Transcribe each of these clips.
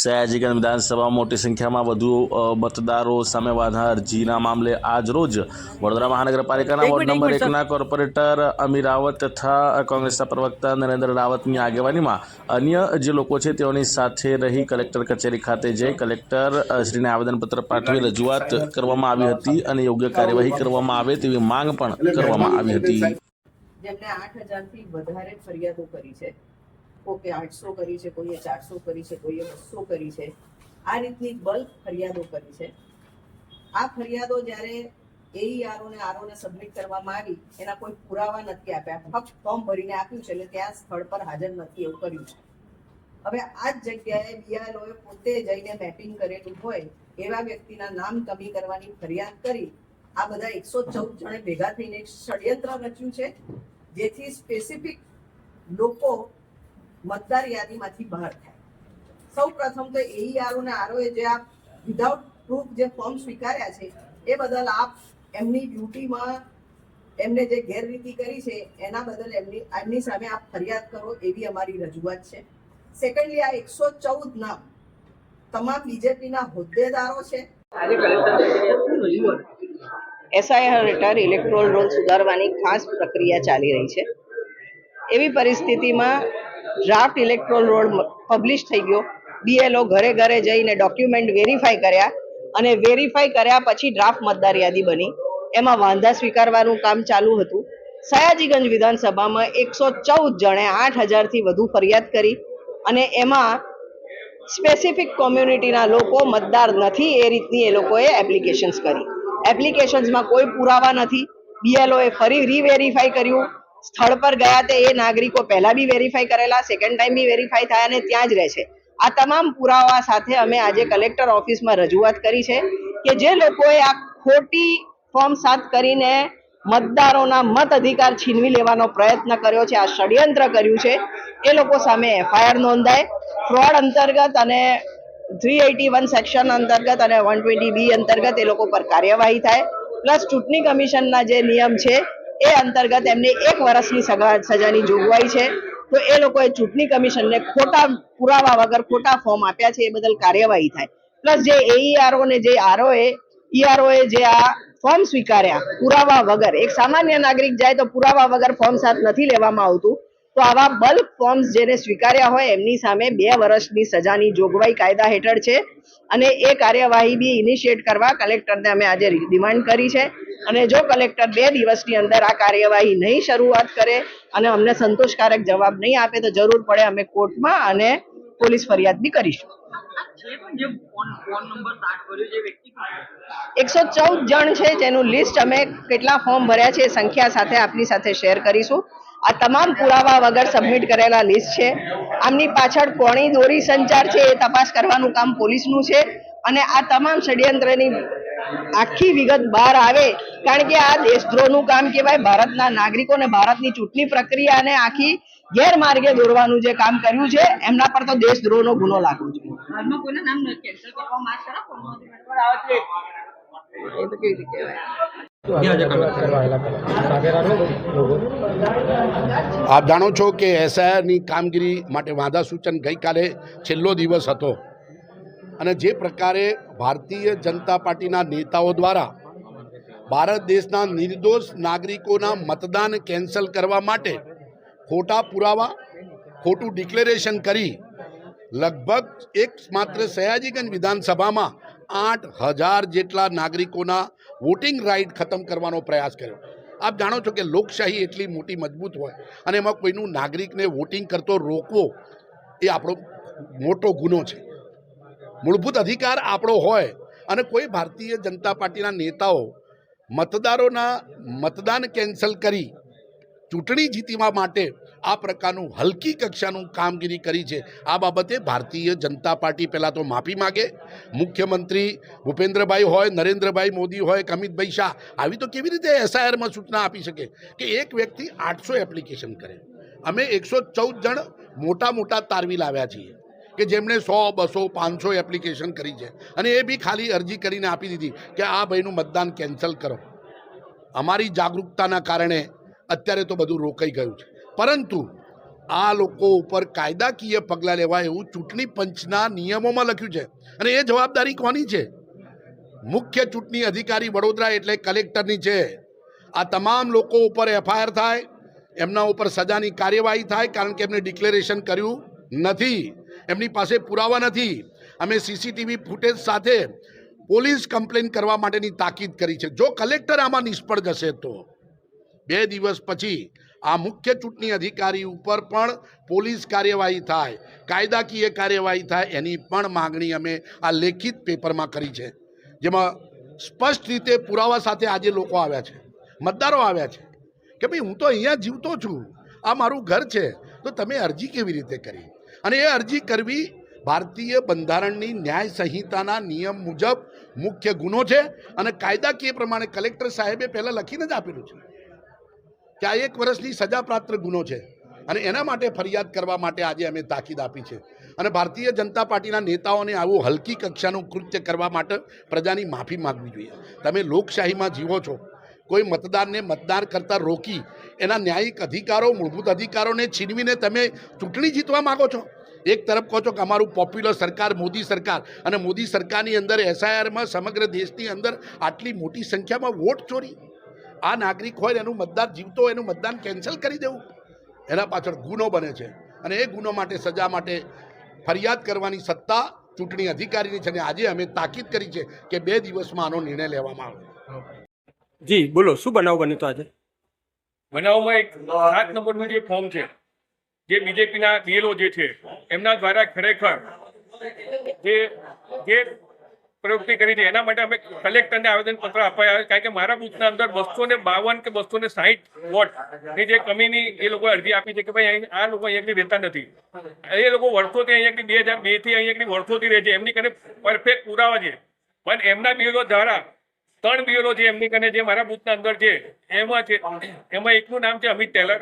સયાજીગંજ વિધાનસભા મોટી સંખ્યામાં વધુ મતદારો સામે વાંધા અરજીના મામલે આજ રોજ વડોદરા મહાનગરપાલિકાના વોર્ડ નંબર 1ના કોર્પોરેટર અમી રાવત તથા કોંગ્રેસના પ્રવક્તા નરેન્દ્ર રાવતની આગેવાનીમાં અન્ય જે લોકો છે તેઓની સાથે રહી કલેક્ટર કચેરી ખાતે જઈ કલેક્ટર શ્રીને આવેદનપત્ર પાઠવી રજૂઆત કરવામાં આવી હતી અને યોગ્ય કાર્યવાહી કરવામાં આવે તેવી માંગ પણ કરવામાં આવી હતી। જેમને 8,000 થી વધારે ફરિયાદો કરી છે, કોઈએ 800 કરી છે, કોઈએ 400 કરી છે, કોઈએ 200 કરી છે, આ રીતની બલ્ક ફરિયાદો કરી છે। આ ફરિયાદો જ્યારે એઈઆરઓ ને આરઓને સબમિટ કરવામાં આવી એના કોઈ પુરાવા નથી આપ્યા, ફક્ત ફોર્મ ભરીને આપ્યું છે એટલે ત્યાં સ્થળ પર હાજર નથી એવું કર્યું છે। હવે આ જ જગ્યાએ બીએલઓએ પોતે જઈને મેપિંગ કરેલું હોય એવા વ્યક્તિના નામ કમી કરવાની ફરિયાદ કરી આ બધા 114 જણે ભેગા થઈને એક ષડયંત્ર રચ્યું છે, જેથી સ્પેસિફિક લોકો મતદાર યાદીમાંથી બહાર થાય। સૌ પ્રથમ તો એઈઆરઓ અને આરઓએ જે આ વિધાઉટ પ્રૂફ જે ફોર્મ સ્વીકાર્યા છે એ બદલ આપ એમની ડ્યુટીમાં એમને જે ગેરરીતિ કરી છે એના બદલ એમની સામે આપ ફરિયાદ કરો એવી અમારી રજૂઆત છે। સેકન્ડલી, આ 114 નામ તમામ બીજેપીના હોદ્દેદારો છે। એસઆઈઆર હેઠળ ઇલેક્ટોરલ રોલ સુધારવાની ખાસ પ્રક્રિયા ચાલી રહી છે। એવી પરિસ્થિતિમાં ડ્રાફ્ટ ઇલેક્ટોરલ રોલ પબ્લિશ થઈ ગયો, બીએલઓ ઘરે ઘરે જઈને ડોક્યુમેન્ટ વેરીફાઈ કર્યા અને વેરીફાઈ કર્યા પછી ડ્રાફ્ટ મતદાર યાદી બની। એમાં વાંધા સ્વીકારવાનું કામ ચાલુ હતું। સયાજીગંજ વિધાનસભામાં 114 જણે 8,000 થી વધુ ફરિયાદ કરી અને એમાં સ્પેસિફિક કોમ્યુનિટીના લોકો મતદાર નથી એ રીતની એ લોકોએ એપ્લિકેશન્સ કરી। એપ્લિકેશન્સમાં કોઈ પુરાવા નથી। બીએલઓએ ફરી રીવેરીફાઈ કર્યું, સ્થળ પર ગયા તે એ નાગરિકો પહેલા બી વેરીફાઈ કરેલા, સેકન્ડ ટાઈમ બી વેરીફાઈ થયા અને ત્યાં જ રહે છે। આ તમામ પુરાવા સાથે અમે આજે કલેક્ટર ઓફિસમાં રજૂઆત કરી છે કે જે લોકોએ આ ખોટી ફોર્મ 7 કરીને મતદારોના મત અધિકાર છીનવી લેવાનો પ્રયત્ન કર્યો છે, આ ષડયંત્ર કર્યું છે, એ લોકો સામે એફઆઈઆર નોંધાય, ફ્રોડ અંતર્ગત અને 381 સેક્શન અંતર્ગત અને 120B અંતર્ગત એ લોકો પર કાર્યવાહી થાય, પ્લસ ચૂંટણી કમિશનના જે નિયમ છે એ અંતર્ગત એમને 1 વર્ષની સજાની જોગવાઈ છે। તો એ લોકોએ ચૂંટણી કમિશનને ખોટા પુરાવા વગર ખોટા ફોર્મ આપ્યા છે એ બદલ કાર્યવાહી થાય, પ્લસ જે એઈઆરઓ ને જે ઈઆરઓએ જે આ ફોર્મ સ્વીકાર્યા પુરાવા વગર, એક સામાન્ય નાગરિક જાય તો પુરાવા વગર ફોર્મ 7 નથી લેવામાં આવતું, તો આવા બલ્ક ફોર્મ્સ જેને સ્વીકાર્યા હોય એમની સામે 2 વર્ષની સજાની જોગવાઈ કાયદા હેઠળ છે અને એ કાર્યવાહી બી ઇનિશિયેટ કરવા કલેક્ટરને અમે આજે ડિમાન્ડ કરી છે। અને જો કલેક્ટર 2 દિવસની અંદર આ કાર્યવાહી નહીં શરૂઆત કરે અને અમને સંતોષકારક જવાબ નહીં આપે તો જરૂર પડે અમે કોર્ટમાં અને પોલીસ ફરિયાદ બી કરીશું। 114 જણ છે જેનું લિસ્ટ અમે કેટલા ફોર્મ ભર્યા છે એ સંખ્યા સાથે આપની સાથે શેર કરીશું। આ તમામ પુરાવા વગર સબમિટ કરેલા લિસ્ટ છે। આમની પાછળ કોની દોરી સંચાર છે એ તપાસ કરવાનું કામ પોલીસનું છે અને આ તમામ ષડયંત્રની આખી વિગત બહાર આવે, કારણ કે આ દેશદ્રોહનું કામ કહેવાય। ભારતના નાગરિકોને ભારતની ચૂંટણી પ્રક્રિયાને આખી ગેરમાર્ગે દોરવાનું જે કામ કર્યું છે એમના પર તો દેશદ્રોહનો ગુનો લાગવો જોઈએ। એ તો કેવી રીતે કહેવાય। આપ જાણો છો કે એસઆઈઆરની કામગીરી માટે વાંધા સૂચન ગઈકાલે છેલ્લો દિવસ હતો અને જે પ્રકારે ભારતીય જનતા પાર્ટીના નેતાઓ દ્વારા ભારત દેશના નિર્દોષ નાગરિકોના મતદાન કેન્સલ કરવા માટે ખોટા પુરાવા, ખોટું ડિક્લેરેશન કરી લગભગ માત્ર સયાજીગંજ વિધાનસભામાં 8,000 જેટલા નાગરિકોના વોટિંગ રાઇટ ખતમ કરવાનો પ્રયાસ કર્યો। આપ જાણો છો કે લોકશાહી એટલી મોટી મજબૂત હોય અને એમાં કોઈનું નાગરિકને વોટિંગ કરતો રોકવો એ આપણો મોટો ગુનો છે। મૂળભૂત અધિકાર આપણો હોય અને કોઈ ભારતીય જનતા પાર્ટીના નેતાઓ મતદારોના મતદાન કેન્સલ કરી ચૂંટણી જીતવા માટે આ પ્રકારનું હલકી કક્ષાનું કામગીરી કરી છે। આ બાબતે ભારતીય જનતા પાર્ટી પહેલાં તો માફી માગે। મુખ્યમંત્રી ભૂપેન્દ્રભાઈ હોય, નરેન્દ્રભાઈ મોદી હોય કે અમિતભાઈ શાહ આવી તો કેવી રીતે એસઆઈઆરમાં સૂચના આપી શકે કે એક વ્યક્તિ 800 એપ્લિકેશન કરે? અમે 114 જણ મોટા તારવી લાવ્યા છીએ કે જેમણે 100, 200, 500 એપ્લિકેશન કરી છે અને એ બી ખાલી અરજી કરીને આપી દીધી કે આ ભાઈનું મતદાન કેન્સલ કરો। અમારી જાગૃતતાના કારણે અત્યારે તો બધું રોકાઈ ગયું છે, પરંતુ આ લોકો ઉપર કાયદાકીય પગલાં લેવાય એવું ચૂંટણી પંચના નિયમોમાં લખ્યું છે અને એ જવાબદારી કોની છે? મુખ્ય ચૂંટણી અધિકારી વડોદરા એટલે કલેક્ટરની છે. આ તમામ લોકો ઉપર એફઆઈઆર થાય, એમના ઉપર સજાની કાર્યવાહી થાય, કારણ કે એમને ડિક્લેરેશન કર્યું નથી, એમની પાસે પુરાવા નથી. અમે સીસીટીવી ફૂટેજ સાથે પોલીસ કમ્પ્લેન કરવા માટેની તાકીદ કરી છે. જો કલેક્ટર આમાં નિષ્ફળ જશે તો 2 દિવસ પછી આ મુખ્ય ચૂંટણી અધિકારી ઉપર પણ પોલીસ કાર્યવાહી થાય, કાયદાકીય કાર્યવાહી થાય, એની પણ માગણી અમે આ લેખિત પેપરમાં કરી છે, જેમાં સ્પષ્ટ રીતે પુરાવા સાથે આજે લોકો આવ્યા છે, મતદારો આવ્યા છે કે ભાઈ હું તો અહીંયા જીવતો છું, આ મારું ઘર છે, તો તમે અરજી કેવી રીતે કરી? અને એ અરજી કરવી ભારતીય બંધારણની ન્યાય સંહિતાના નિયમ મુજબ મુખ્ય ગુનો છે અને કાયદાકીય પ્રમાણે કલેક્ટર સાહેબે પહેલાં લખીને જ આપેલું છે કે આ 1 વર્ષની સજાપાત્ર ગુનો છે અને એના માટે ફરિયાદ કરવા માટે આજે અમે તાકીદ આપી છે. અને ભારતીય જનતા પાર્ટીના નેતાઓને આવું હલકી કક્ષાનું કૃત્ય કરવા માટે પ્રજાની માફી માગવી જોઈએ. તમે લોકશાહીમાં જીવો છો, કોઈ મતદારને મતદાન કરતાં રોકી એના ન્યાયિક અધિકારો, મૂળભૂત અધિકારોને છીનવીને તમે ચૂંટણી જીતવા માગો છો. એક તરફ કહો છો કે અમારું પોપ્યુલર સરકાર મોદી સરકાર, અને મોદી સરકારની અંદર એસઆઈઆરમાં સમગ્ર દેશની અંદર આટલી મોટી સંખ્યામાં વોટ ચોરી. આ નાગરિક હોય એનું મતદાર જીવતો હોય એનું મતદાન કેન્સલ કરી દેવું, એના પાછળ ગુનો બને છે અને એ ગુનો માટે સજા માટે ફરિયાદ કરવાની સત્તા ચૂંટણી અધિકારીની છે. અને આજે અમે તાકીદ કરી છે કે 2 દિવસમાં આનો નિર્ણય લેવામાં આવે. જી બોલો, શું બનાવ બન્યો તો આજે? બનાવમાં એક 7 નંબરનું જે ફોર્મ છે, જે બીજેપીના બીએલઓ જે છે એમના દ્વારા ખરેખર જે પ્રવૃત્તિ કરી છે એના માટે અમે કલેક્ટરને આવેદનપત્ર અપાયા, કારણ કે મારા બૂથના અંદર 252 કે 260 વોટની જે કમીની એ લોકોએ અરજી આપી છે કે ભાઈ આ લોકો અહીંયાથી રહેતા નથી. એ લોકો વર્ષોથી અહીંયાથી 2002 થી અહીંયાથી વર્ષોથી રહે છે, એમની કને પરફેક્ટ પુરાવા છે, પણ એમના બીએલઓ દ્વારા 3 બીએલઓ છે એમની કને જે મારા બૂથના અંદર છે એમાં એકનું નામ છે અમિત ટેલર,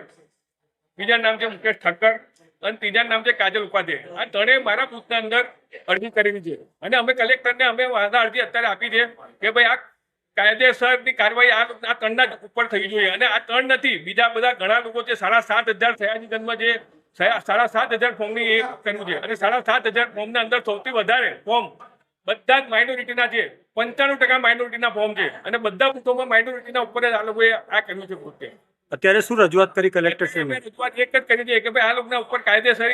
બીજાનું નામ છે મુકેશ ઠક્કર અને ત્રીજાનું નામ છે કાજલ ઉપાધ્યાય. આ ત્રણેય મારા બૂથના અંદર અરજી કરેલી છે અને અમે કલેક્ટરને અમે વાંધા અરજી અત્યારે આપી છે કે ભાઈ આ કાયદેસરની કાર્યવાહી આ ત્રણના જ ઉપર થવી જોઈએ. અને આ 3 નથી, બીજા બધા ઘણા લોકો છે, 7,500 સયાજી જન્મ જે 7,500 ફોર્મની એ કર્યું છે અને 7,500 ફોર્મના અંદર સૌથી વધારે ફોર્મ બધા જ માઇનોરિટીના છે. 95% માઇનોરિટીના ફોર્મ છે અને બધા બૂથોમાં માઇનોરિટીના ઉપર જ આ લોકોએ આ કર્યું છે કૃત્ય. અત્યારે શું રજૂઆત કરી કલેક્ટર અમે સાહેબ? રજૂઆત એક જ કરી છે કે ભાઈ આ લોકોના ઉપર કાયદેસર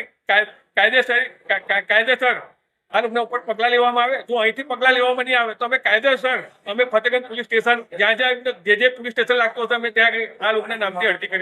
આ લોકોના ઉપર પગલાં લેવામાં આવે. જો અહીંથી પગલાં લેવામાં નહીં આવે તો અમે કાયદેસર અમે ફતેગંજ પોલીસ સ્ટેશન જ્યાં જે પોલીસ સ્ટેશન લાગતો હશે અમે ત્યાં આ લોકોના નામથી અરજી કરી.